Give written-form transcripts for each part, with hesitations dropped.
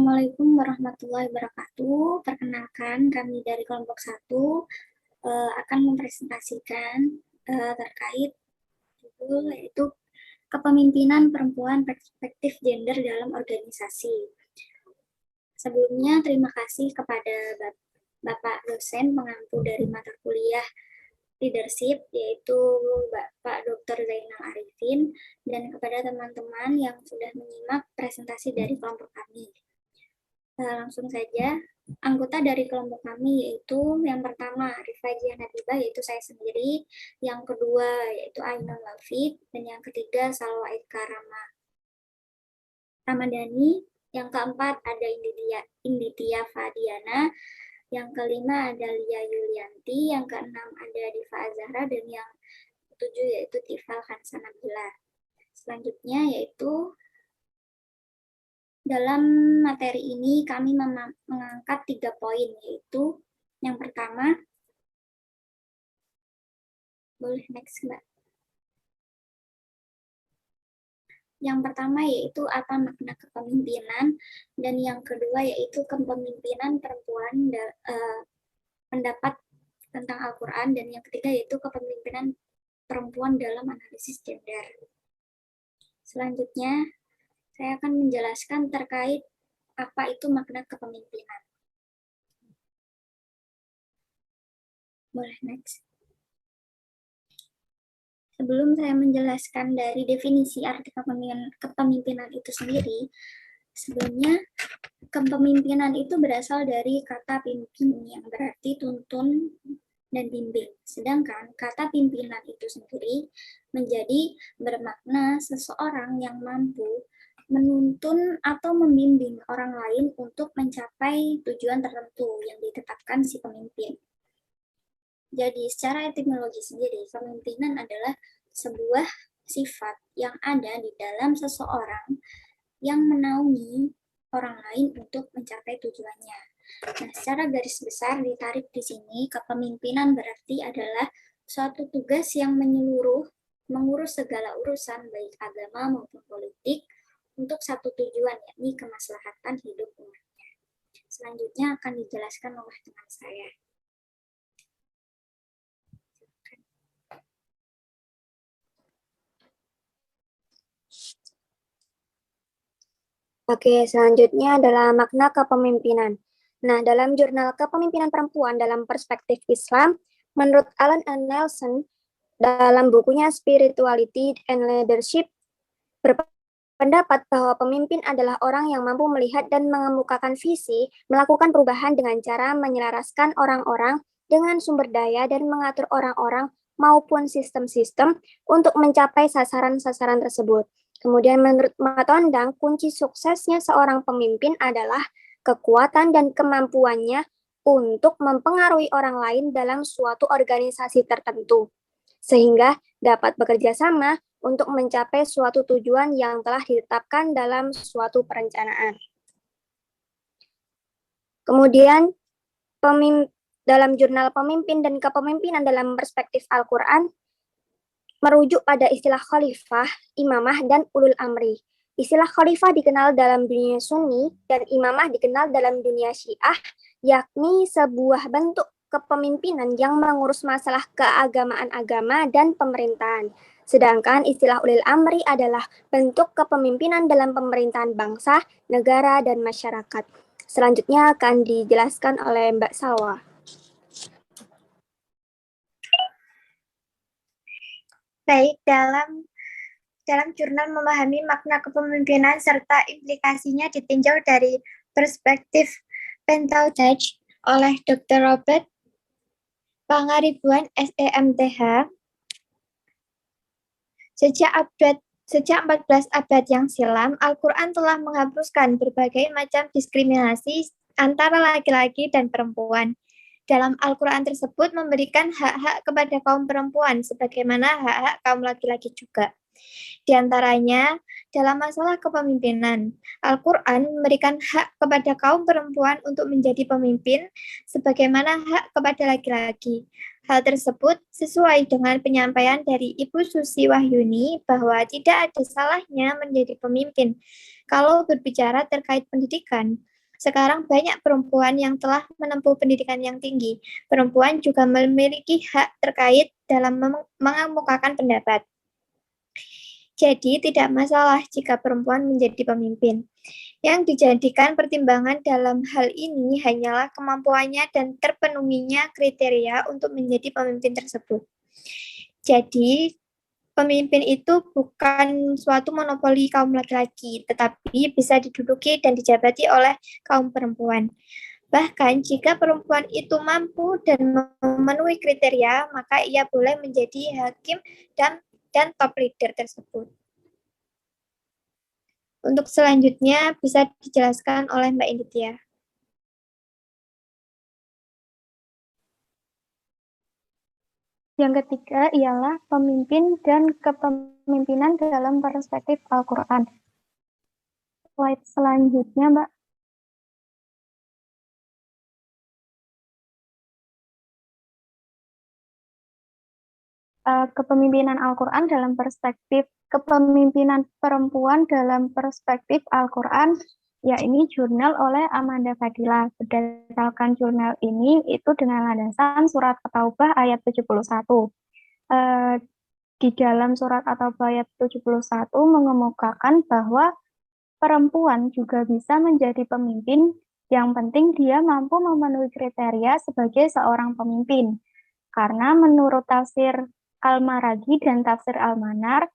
Assalamualaikum warahmatullahi wabarakatuh. Perkenalkan, kami dari kelompok 1 akan mempresentasikan terkait judul yaitu kepemimpinan perempuan perspektif gender dalam organisasi. Sebelumnya, terima kasih kepada Bapak dosen pengampu dari mata kuliah leadership, yaitu Bapak Dr. Zainal Arifin, dan kepada teman-teman yang sudah menyimak presentasi dari kelompok kami. Langsung saja, anggota dari kelompok kami yaitu yang pertama Rifajia Habibah, yaitu saya sendiri, yang kedua yaitu Ainul Laufik, dan yang ketiga Salwa Eka Ramadhani, yang keempat ada Inditia Fadiana, yang kelima ada Lia Yulianti, yang keenam ada Diva Azahra, dan yang ketujuh yaitu Tifal Hansanabila. Selanjutnya yaitu dalam materi ini kami mengangkat 3 poin, yaitu yang pertama, boleh next Mbak. Yang pertama yaitu apa makna kepemimpinan, dan yang kedua yaitu kepemimpinan perempuan, pendapat tentang Al-Quran, dan yang ketiga yaitu kepemimpinan perempuan dalam analisis gender. Selanjutnya, saya akan menjelaskan terkait apa itu makna kepemimpinan. Boleh next. Sebelum saya menjelaskan dari definisi arti kepemimpinan itu sendiri, sebelumnya kepemimpinan itu berasal dari kata pimpin yang berarti tuntun dan bimbing. Sedangkan kata pimpinan itu sendiri menjadi bermakna seseorang yang mampu menuntun atau membimbing orang lain untuk mencapai tujuan tertentu yang ditetapkan si pemimpin. Jadi secara etimologi sendiri, kepemimpinan adalah sebuah sifat yang ada di dalam seseorang yang menaungi orang lain untuk mencapai tujuannya. Nah, secara garis besar ditarik di sini, kepemimpinan berarti adalah suatu tugas yang menyeluruh, mengurus segala urusan baik agama maupun politik untuk satu tujuan, yakni kemaslahatan hidup umatnya. Selanjutnya akan dijelaskan oleh teman saya. Oke, selanjutnya adalah makna kepemimpinan. Nah, dalam jurnal Kepemimpinan Perempuan dalam Perspektif Islam, menurut Alan and Nelson, dalam bukunya Spirituality and Leadership, berpendapat bahwa pemimpin adalah orang yang mampu melihat dan mengemukakan visi, melakukan perubahan dengan cara menyelaraskan orang-orang dengan sumber daya dan mengatur orang-orang maupun sistem-sistem untuk mencapai sasaran-sasaran tersebut. Kemudian menurut Matondang, kunci suksesnya seorang pemimpin adalah kekuatan dan kemampuannya untuk mempengaruhi orang lain dalam suatu organisasi tertentu, sehingga dapat bekerja sama untuk mencapai suatu tujuan yang telah ditetapkan dalam suatu perencanaan. Kemudian, dalam jurnal Pemimpin dan Kepemimpinan dalam Perspektif Al-Quran, merujuk pada istilah khalifah, imamah, dan ulul amri. Istilah khalifah dikenal dalam dunia Sunni dan imamah dikenal dalam dunia Syiah, yakni sebuah bentuk kepemimpinan yang mengurus masalah keagamaan agama dan pemerintahan. Sedangkan istilah ulul amri adalah bentuk kepemimpinan dalam pemerintahan bangsa, negara, dan masyarakat. Selanjutnya akan dijelaskan oleh Mbak Salwa. Baik, dalam jurnal memahami makna kepemimpinan serta implikasinya ditinjau dari perspektif Pentautaj oleh Dr. Robert Pangaribuan SEMTH. Sejak 14 abad yang silam, Al-Quran telah menghapuskan berbagai macam diskriminasi antara laki-laki dan perempuan. Dalam Al-Quran tersebut memberikan hak-hak kepada kaum perempuan sebagaimana hak-hak kaum laki-laki juga. Di antaranya, dalam masalah kepemimpinan, Al-Quran memberikan hak kepada kaum perempuan untuk menjadi pemimpin sebagaimana hak kepada laki-laki. Hal tersebut sesuai dengan penyampaian dari Ibu Susi Wahyuni bahwa tidak ada salahnya menjadi pemimpin kalau berbicara terkait pendidikan. Sekarang banyak perempuan yang telah menempuh pendidikan yang tinggi. Perempuan juga memiliki hak terkait dalam mengemukakan pendapat. Jadi tidak masalah jika perempuan menjadi pemimpin. Yang dijadikan pertimbangan dalam hal ini hanyalah kemampuannya dan terpenuhinya kriteria untuk menjadi pemimpin tersebut. Jadi, pemimpin itu bukan suatu monopoli kaum laki-laki, tetapi bisa diduduki dan dijabati oleh kaum perempuan. Bahkan jika perempuan itu mampu dan memenuhi kriteria, maka ia boleh menjadi hakim dan top leader tersebut. Untuk selanjutnya bisa dijelaskan oleh Mbak Inditya. Yang ketiga ialah pemimpin dan kepemimpinan dalam perspektif Al-Quran. Slide selanjutnya, Mbak. Kepemimpinan Al-Quran dalam perspektif kepemimpinan perempuan dalam perspektif Al-Quran, ya ini jurnal oleh Amanda Fadila. Berdasarkan jurnal ini itu dengan landasan surat At-Taubah ayat 71. Di dalam surat At-Taubah ayat 71 mengemukakan bahwa perempuan juga bisa menjadi pemimpin, yang penting dia mampu memenuhi kriteria sebagai seorang pemimpin. Karena menurut tafsir Al-Maragi dan tafsir Al-Manar,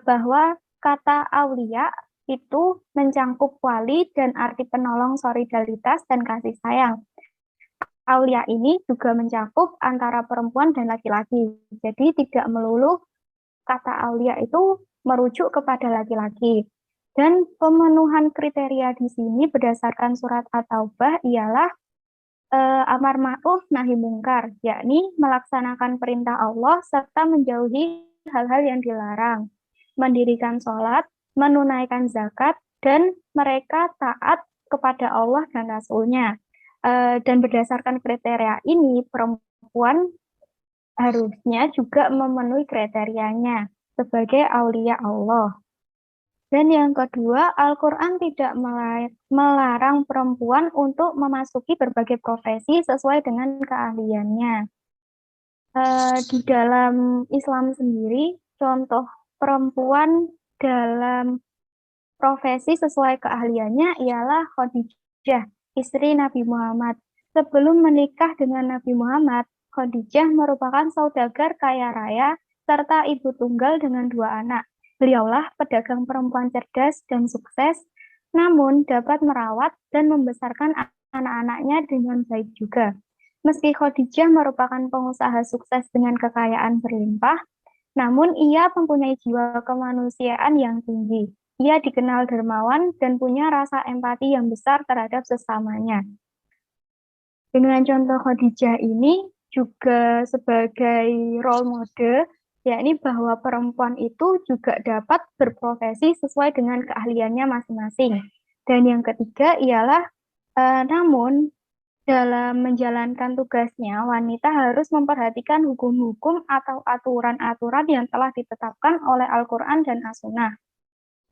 bahwa kata aulia itu mencangkup wali dan arti penolong, solidaritas, dan kasih sayang. Aulia ini juga mencakup antara perempuan dan laki-laki. Jadi tidak melulu kata aulia itu merujuk kepada laki-laki. Dan pemenuhan kriteria di sini berdasarkan surat At-Taubah ialah amar ma'ruf nahi mungkar, yakni melaksanakan perintah Allah serta menjauhi hal-hal yang dilarang, mendirikan sholat, menunaikan zakat, dan mereka taat kepada Allah dan Rasul-Nya. Dan berdasarkan kriteria ini, perempuan harusnya juga memenuhi kriterianya sebagai aulia Allah. Dan yang kedua, Al-Quran tidak melarang perempuan untuk memasuki berbagai profesi sesuai dengan keahliannya. Di dalam Islam sendiri, contoh perempuan dalam profesi sesuai keahliannya ialah Khadijah, istri Nabi Muhammad. Sebelum menikah dengan Nabi Muhammad, Khadijah merupakan saudagar kaya raya serta ibu tunggal dengan 2 anak. Beliaulah pedagang perempuan cerdas dan sukses, namun dapat merawat dan membesarkan anak-anaknya dengan baik juga. Meski Khadijah merupakan pengusaha sukses dengan kekayaan berlimpah, namun ia mempunyai jiwa kemanusiaan yang tinggi. Ia dikenal dermawan dan punya rasa empati yang besar terhadap sesamanya. Dengan contoh Khadijah ini juga sebagai role model, yakni bahwa perempuan itu juga dapat berprofesi sesuai dengan keahliannya masing-masing. Dan yang ketiga ialah, namun dalam menjalankan tugasnya, wanita harus memperhatikan hukum-hukum atau aturan-aturan yang telah ditetapkan oleh Al-Quran dan As-Sunnah.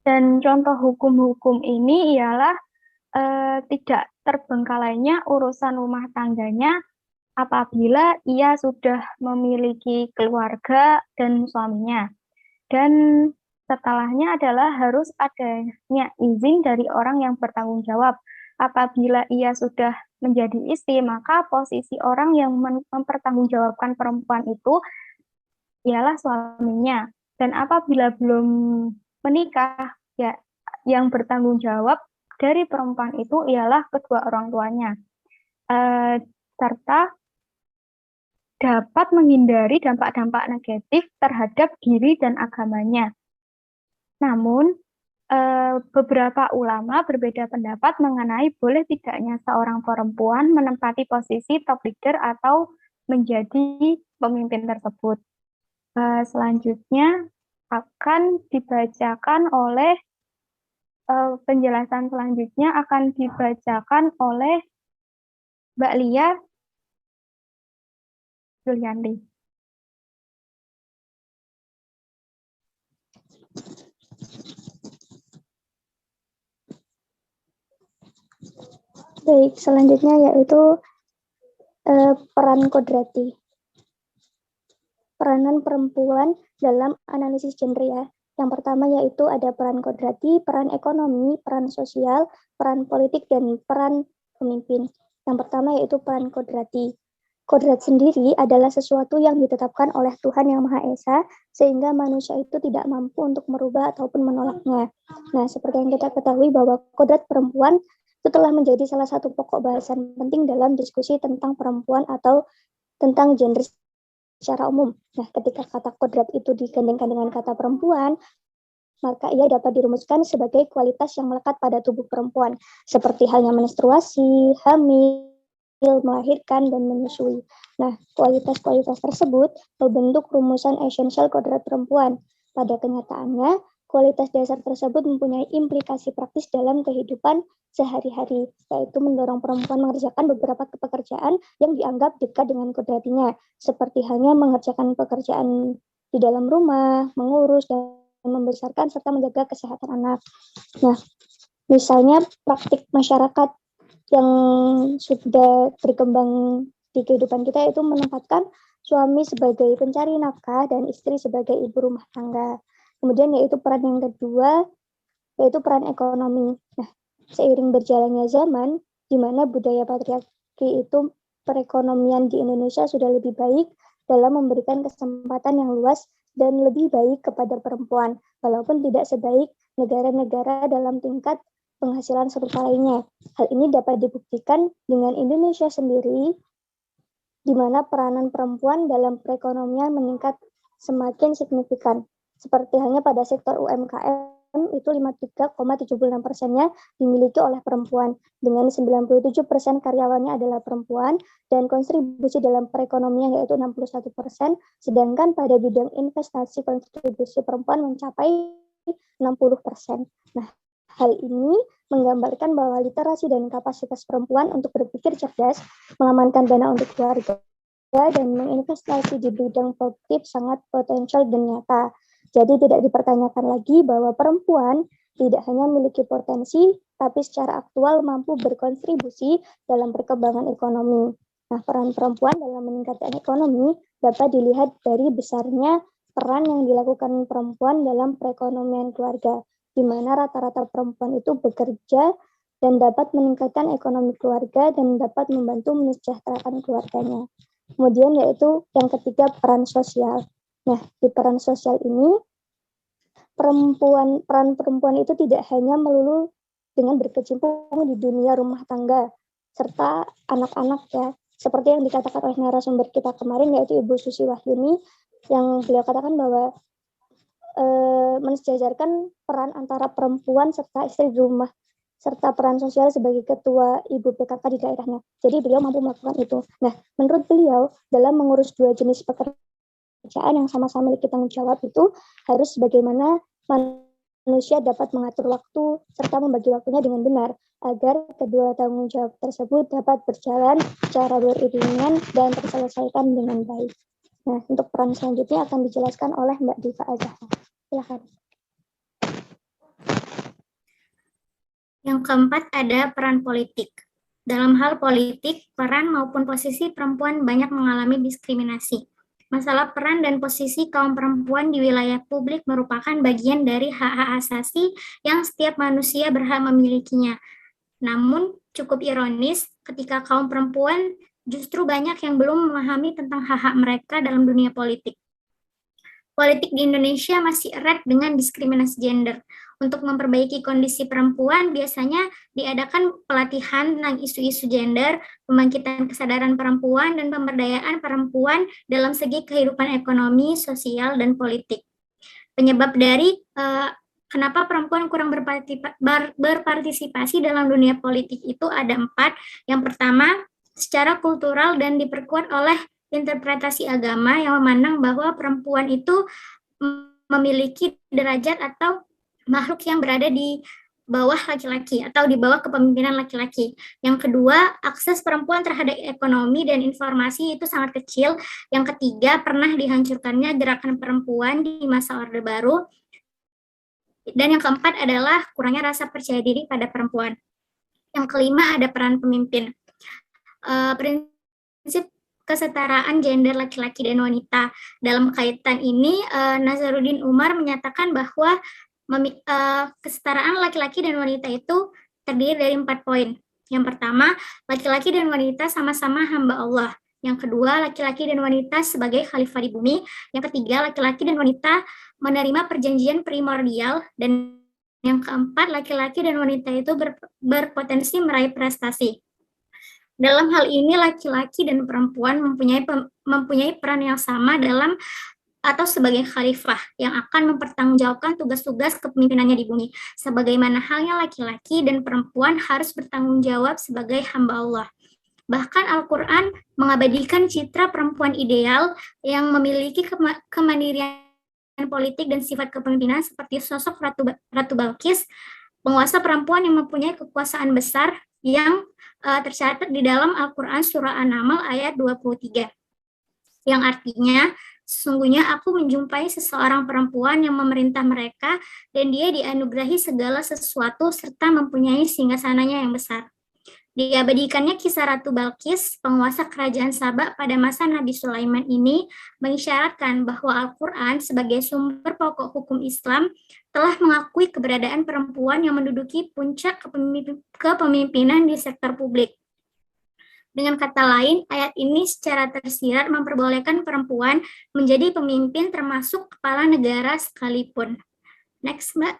Dan contoh hukum-hukum ini ialah tidak terbengkalainya urusan rumah tangganya apabila ia sudah memiliki keluarga dan suaminya. Dan setelahnya adalah harus adanya izin dari orang yang bertanggung jawab. Apabila ia sudah menjadi istri, maka posisi orang yang mempertanggungjawabkan perempuan itu ialah suaminya. Dan apabila belum menikah, ya yang bertanggung jawab dari perempuan itu ialah kedua orang tuanya. Serta dapat menghindari dampak-dampak negatif terhadap diri dan agamanya. Namun, beberapa ulama berbeda pendapat mengenai boleh tidaknya seorang perempuan menempati posisi top leader atau menjadi pemimpin tersebut. Selanjutnya akan dibacakan oleh penjelasan selanjutnya akan dibacakan oleh Mbak Lia Julianti. Baik, selanjutnya yaitu peran kodrati. Peranan perempuan dalam analisis gender ya. Yang pertama yaitu ada peran kodrati, peran ekonomi, peran sosial, peran politik, dan peran pemimpin. Yang pertama yaitu peran kodrati. Kodrat sendiri adalah sesuatu yang ditetapkan oleh Tuhan Yang Maha Esa, sehingga manusia itu tidak mampu untuk merubah ataupun menolaknya. Nah, seperti yang kita ketahui bahwa kodrat perempuan itu telah menjadi salah satu pokok bahasan penting dalam diskusi tentang perempuan atau tentang gender secara umum. Nah, ketika kata kodrat itu digandengkan dengan kata perempuan, maka ia dapat dirumuskan sebagai kualitas yang melekat pada tubuh perempuan, seperti halnya menstruasi, hamil, melahirkan, dan menyusui. Nah, kualitas-kualitas tersebut membentuk rumusan esensial kodrat perempuan. Pada kenyataannya, kualitas dasar tersebut mempunyai implikasi praktis dalam kehidupan sehari-hari, yaitu mendorong perempuan mengerjakan beberapa pekerjaan yang dianggap dekat dengan kodratinya, seperti halnya mengerjakan pekerjaan di dalam rumah, mengurus, dan membesarkan, serta menjaga kesehatan anak. Nah, misalnya praktik masyarakat yang sudah berkembang di kehidupan kita itu menempatkan suami sebagai pencari nafkah dan istri sebagai ibu rumah tangga. Kemudian yaitu peran yang kedua, yaitu peran ekonomi. Nah, seiring berjalannya zaman, di mana budaya patriarki itu perekonomian di Indonesia sudah lebih baik dalam memberikan kesempatan yang luas dan lebih baik kepada perempuan, walaupun tidak sebaik negara-negara dalam tingkat penghasilan serupa lainnya. Hal ini dapat dibuktikan dengan Indonesia sendiri, di mana peranan perempuan dalam perekonomian meningkat semakin signifikan. Seperti halnya pada sektor UMKM, itu 53,76%-nya dimiliki oleh perempuan, dengan 97% karyawannya adalah perempuan, dan kontribusi dalam perekonomian yaitu 61%, sedangkan pada bidang investasi kontribusi perempuan mencapai 60%. Nah, hal ini menggambarkan bahwa literasi dan kapasitas perempuan untuk berpikir cerdas, mengamankan dana untuk keluarga, dan menginvestasi di bidang produktif sangat potensial dan nyata. Jadi tidak dipertanyakan lagi bahwa perempuan tidak hanya memiliki potensi, tapi secara aktual mampu berkontribusi dalam perkembangan ekonomi. Nah, peran perempuan dalam meningkatkan ekonomi dapat dilihat dari besarnya peran yang dilakukan perempuan dalam perekonomian keluarga, di mana rata-rata perempuan itu bekerja dan dapat meningkatkan ekonomi keluarga dan dapat membantu mensejahterakan keluarganya. Kemudian yaitu yang ketiga, peran sosial. Nah, di peran sosial ini, peran perempuan itu tidak hanya melulu dengan berkecimpung di dunia rumah tangga, serta anak-anak ya, seperti yang dikatakan oleh narasumber kita kemarin, yaitu Ibu Susi Wahyuni, yang beliau katakan bahwa mensejajarkan peran antara perempuan serta istri di rumah, serta peran sosial sebagai ketua ibu PKK di daerahnya. Jadi beliau mampu melakukan itu. Nah, menurut beliau, dalam mengurus dua jenis pekerjaan yang sama-sama memiliki tanggung jawab itu harus bagaimana manusia dapat mengatur waktu serta membagi waktunya dengan benar, agar kedua tanggung jawab tersebut dapat berjalan secara beriringan dan terselesaikan dengan baik. Nah, untuk peran selanjutnya akan dijelaskan oleh Mbak Diva Azahra. Silakan. Yang keempat ada peran politik. Dalam hal politik, peran maupun posisi perempuan banyak mengalami diskriminasi. Masalah peran dan posisi kaum perempuan di wilayah publik merupakan bagian dari hak-hak asasi yang setiap manusia berhak memilikinya. Namun, cukup ironis ketika kaum perempuan justru banyak yang belum memahami tentang hak-hak mereka dalam dunia politik. Politik di Indonesia masih erat dengan diskriminasi gender. Untuk memperbaiki kondisi perempuan, biasanya diadakan pelatihan tentang isu-isu gender, pembangkitan kesadaran perempuan, dan pemberdayaan perempuan dalam segi kehidupan ekonomi, sosial, dan politik. Penyebab dari kenapa perempuan kurang berpartisipasi dalam dunia politik itu ada 4. Yang pertama, secara kultural dan diperkuat oleh interpretasi agama yang memandang bahwa perempuan itu memiliki derajat atau makhluk yang berada di bawah laki-laki atau di bawah kepemimpinan laki-laki. Yang kedua, akses perempuan terhadap ekonomi dan informasi itu sangat kecil. Yang ketiga, pernah dihancurkannya gerakan perempuan di masa Orde Baru. Dan yang keempat adalah kurangnya rasa percaya diri pada perempuan. Yang kelima ada peran pemimpin. Prinsip kesetaraan gender laki-laki dan wanita. Dalam kaitan ini, Nazaruddin Umar menyatakan bahwa kesetaraan laki-laki dan wanita itu terdiri dari 4 poin. Yang pertama, laki-laki dan wanita sama-sama hamba Allah. Yang kedua, laki-laki dan wanita sebagai khalifah di bumi. Yang ketiga, laki-laki dan wanita menerima perjanjian primordial. Dan yang keempat, laki-laki dan wanita itu berpotensi meraih prestasi. Dalam hal ini, laki-laki dan perempuan mempunyai peran yang sama dalam atau sebagai khalifah yang akan mempertanggungjawabkan tugas-tugas kepemimpinannya di bumi. Sebagaimana halnya laki-laki dan perempuan harus bertanggung jawab sebagai hamba Allah. Bahkan Al-Quran mengabadikan citra perempuan ideal yang memiliki kemandirian politik dan sifat kepemimpinan seperti sosok Ratu Balkis, penguasa perempuan yang mempunyai kekuasaan besar yang tercatat di dalam Al-Quran surah An-Naml ayat 23. Yang artinya, sesungguhnya aku menjumpai seseorang perempuan yang memerintah mereka dan dia dianugerahi segala sesuatu serta mempunyai singgasananya yang besar. Diabadikannya kisah Ratu Balkis, penguasa kerajaan Sabak pada masa Nabi Sulaiman ini mengisyaratkan bahwa Al-Quran sebagai sumber pokok hukum Islam telah mengakui keberadaan perempuan yang menduduki puncak kepemimpinan di sektor publik. Dengan kata lain, ayat ini secara tersirat memperbolehkan perempuan menjadi pemimpin termasuk kepala negara sekalipun. Next, Mbak.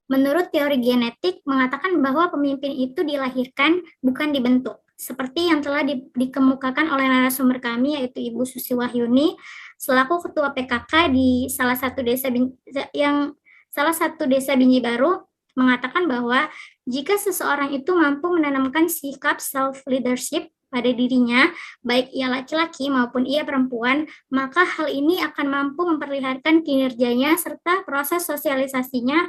Menurut teori genetik, mengatakan bahwa pemimpin itu dilahirkan, bukan dibentuk. Seperti yang telah dikemukakan oleh narasumber kami, yaitu Ibu Susi Wahyuni, selaku Ketua PKK di salah satu desa Binjai Baru, mengatakan bahwa jika seseorang itu mampu menanamkan sikap self-leadership pada dirinya, baik ia laki-laki maupun ia perempuan, maka hal ini akan mampu memperlihatkan kinerjanya serta proses sosialisasinya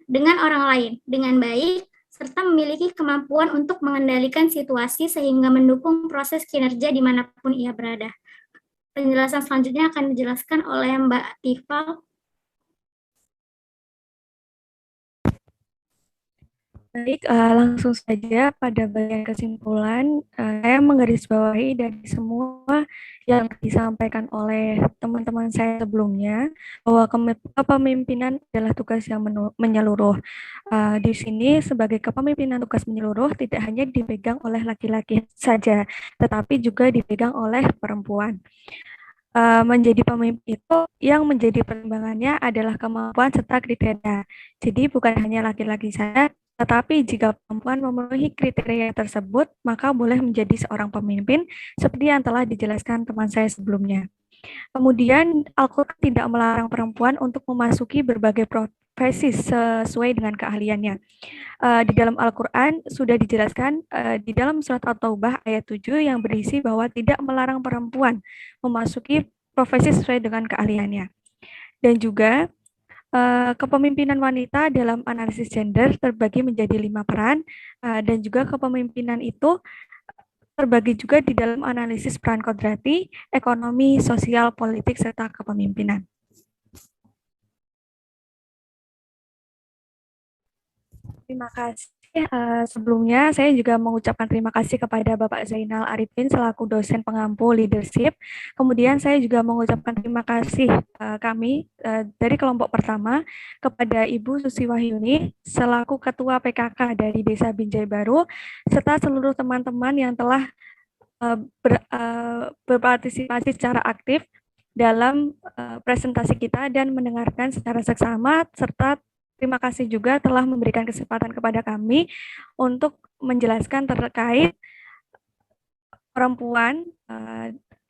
dengan orang lain dengan baik, serta memiliki kemampuan untuk mengendalikan situasi sehingga mendukung proses kinerja dimanapun ia berada. Penjelasan selanjutnya akan dijelaskan oleh Mbak Tifal. Baik, langsung saja pada bagian kesimpulan, saya menggarisbawahi dari semua yang disampaikan oleh teman-teman saya sebelumnya, bahwa kepemimpinan adalah tugas yang menyeluruh. Di sini sebagai kepemimpinan tugas menyeluruh tidak hanya dipegang oleh laki-laki saja, tetapi juga dipegang oleh perempuan. Menjadi pemimpin itu yang menjadi pertimbangannya adalah kemampuan serta kriteria. Jadi bukan hanya laki-laki saja, tetapi jika perempuan memenuhi kriteria tersebut, maka boleh menjadi seorang pemimpin seperti yang telah dijelaskan teman saya sebelumnya. Kemudian Al-Quran tidak melarang perempuan untuk memasuki berbagai profesi sesuai dengan keahliannya. Di dalam Al-Quran sudah dijelaskan di dalam surat At-Taubah ayat 7 yang berisi bahwa tidak melarang perempuan memasuki profesi sesuai dengan keahliannya. Dan juga kepemimpinan wanita dalam analisis gender terbagi menjadi 5 peran, dan juga kepemimpinan itu terbagi juga di dalam analisis peran kodrati, ekonomi, sosial, politik, serta kepemimpinan. Terima kasih. Sebelumnya saya juga mengucapkan terima kasih kepada Bapak Zainal Arifin selaku dosen pengampu leadership. Kemudian saya juga mengucapkan terima kasih kami dari kelompok pertama kepada Ibu Susi Wahyuni selaku Ketua PKK dari Desa Binjai Baru, serta seluruh teman-teman yang telah berpartisipasi secara aktif dalam presentasi kita dan mendengarkan secara seksama, serta terima kasih juga telah memberikan kesempatan kepada kami untuk menjelaskan terkait perempuan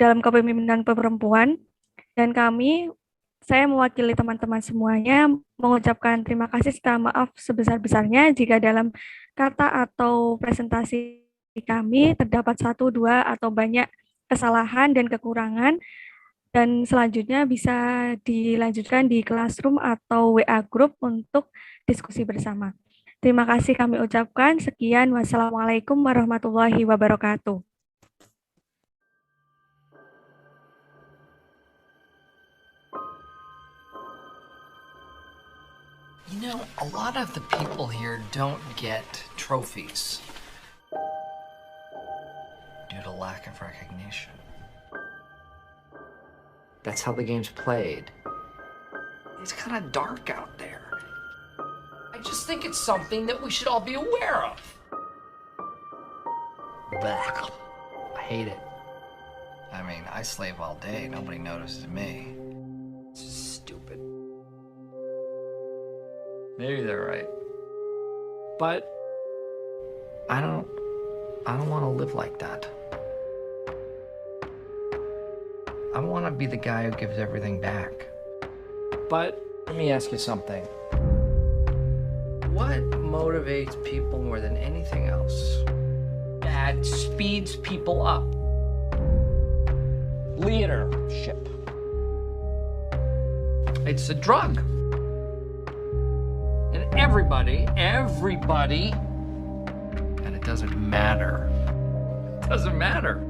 dalam kepemimpinan perempuan, dan saya mewakili teman-teman semuanya mengucapkan terima kasih serta maaf sebesar-besarnya jika dalam kata atau presentasi kami terdapat 1, 2 atau banyak kesalahan dan kekurangan. Dan selanjutnya bisa dilanjutkan di Classroom atau WA Group untuk diskusi bersama. Terima kasih kami ucapkan. Sekian, wassalamualaikum warahmatullahi wabarakatuh. You know, a lot of the people here don't get trophies due to lack of recognition. That's how the game's played. It's kind of dark out there. I just think it's something that we should all be aware of. Blech. I hate it. I mean, I slave all day. Nobody notices me. It's just stupid. Maybe they're right. But I don't want to live like that. I want to be the guy who gives everything back. But let me ask you something. What motivates people more than anything else? That speeds people up. Leadership. It's a drug. And everybody, and it doesn't matter. It doesn't matter.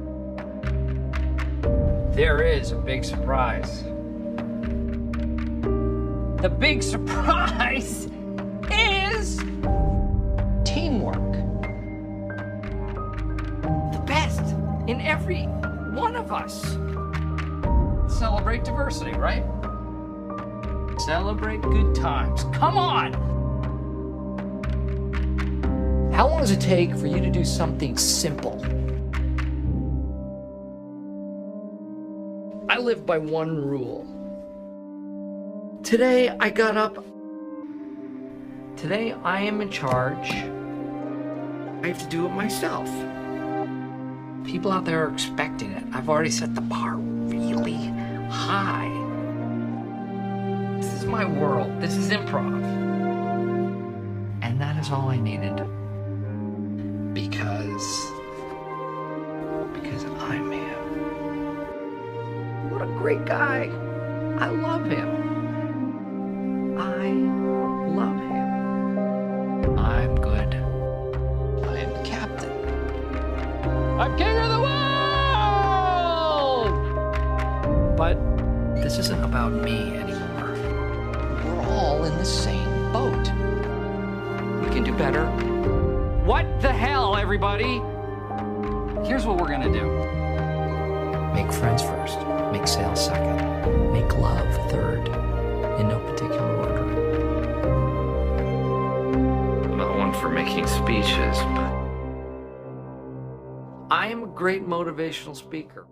There is a big surprise. The big surprise is teamwork. The best in every one of us. Celebrate diversity, right? Celebrate good times. Come on! How long does it take for you to do something simple? I live by one rule. Today I got up. Today I am in charge. I have to do it myself. People out there are expecting it. I've already set the bar really high. This is my world. This is improv. And that is all I needed. Because I'm him. What a great guy. I love him. I love him. I'm good. I am the captain. I'm king of the world! But this isn't about me anymore. We're all in the same boat. We can do better. What the hell, everybody? Here's what we're gonna do. Make friends first. Make sales second. Make love third. In no particular order. I'm not one for making speeches, but I am a great motivational speaker.